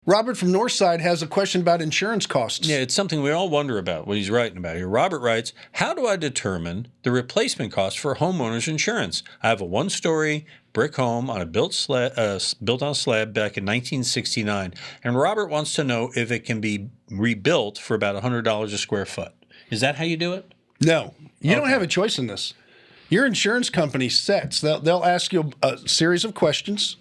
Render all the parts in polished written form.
Robert from Northside has a question about insurance costs. Yeah, it's something we all wonder about, what he's writing about here. Robert writes, how do I determine the replacement cost for homeowners insurance? I have a one-story brick home on a built on a slab back in 1969, and Robert wants to know if it can be rebuilt for about $100 a square foot. Is that how you do it? No. You don't have a choice in this. Your insurance company sets. They'll ask you a series of questions.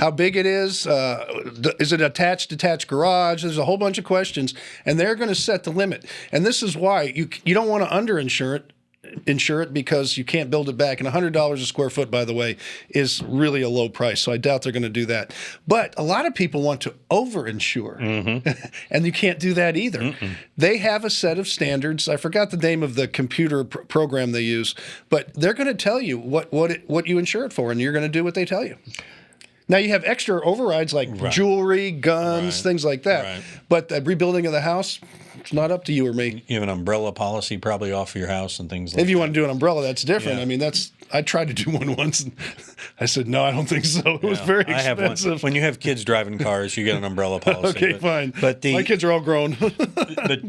How big it is it detached garage? There's a whole bunch of questions, and they're going to set the limit. And this is why you don't want to insure it because you can't build it back. And $100 a square foot, by the way, is really a low price. So I doubt they're going to do that. But a lot of people want to over-insure, and you can't do that either. They have a set of standards. I forgot the name of the computer program they use, but they're going to tell you what you insure it for, and you're going to do what they tell you. Now, you have extra overrides like jewelry, guns, things like that. Right. But the rebuilding of the house, it's not up to you or me. You have an umbrella policy probably off your house and things like that. If you want to do an umbrella, that's different. Yeah. I mean, I tried to do one once, and I said, no, I don't think so. It was very expensive. I have one. When you have kids driving cars, you get an umbrella policy. Okay, fine. But my kids are all grown. But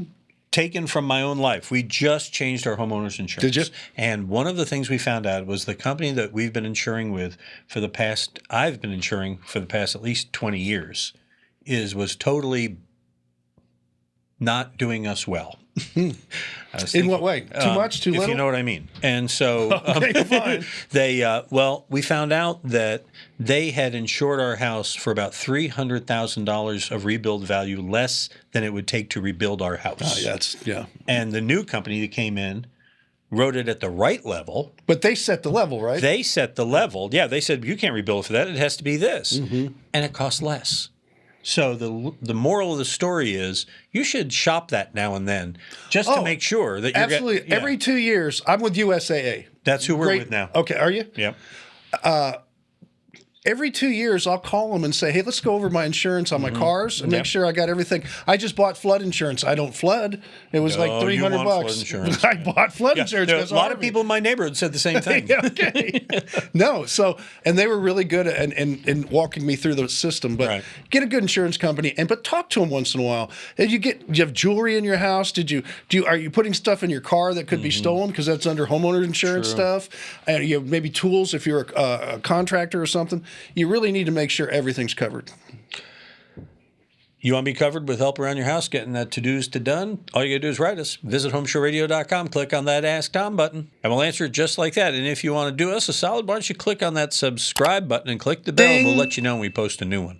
taken from my own life, we just changed our homeowners insurance. Did you? And one of the things we found out was the company that we've been insuring with I've been insuring for the past at least 20 years, was totally not doing us well. In what way? Too much? Too little? If you know what I mean. And so fine. We found out that they had insured our house for about $300,000 of rebuild value less than it would take to rebuild our house. Yeah. And the new company that came in wrote it at the right level. But they set the level, right? They set the level. Yeah, they said, you can't rebuild for that. It has to be this. And it costs less. So the moral of the story is you should shop that now and then just to make sure that you're absolutely. Every 2 years, I'm with USAA. That's who we're with now. Okay, are you? Yep. Every 2 years, I'll call them and say, hey, let's go over my insurance on my cars and make sure I got everything. I just bought flood insurance. I don't flood. It was like $300. Flood insurance. I bought flood insurance. A lot of people in my neighborhood said the same thing. Okay. No, and they were really good in walking me through the system. But get a good insurance company, but talk to them once in a while. Do you have jewelry in your house? Are you putting stuff in your car that could be stolen because that's under homeowner insurance stuff? You have maybe tools if you're a contractor or something. You really need to make sure everything's covered. You want to be covered with help around your house, getting that to-dos to done? All you got to do is write us. Visit HomeShowRadio.com, click on that Ask Tom button, and we'll answer it just like that. And if you want to do us a solid, why don't you click on that subscribe button and click the bell, and we'll let you know when we post a new one.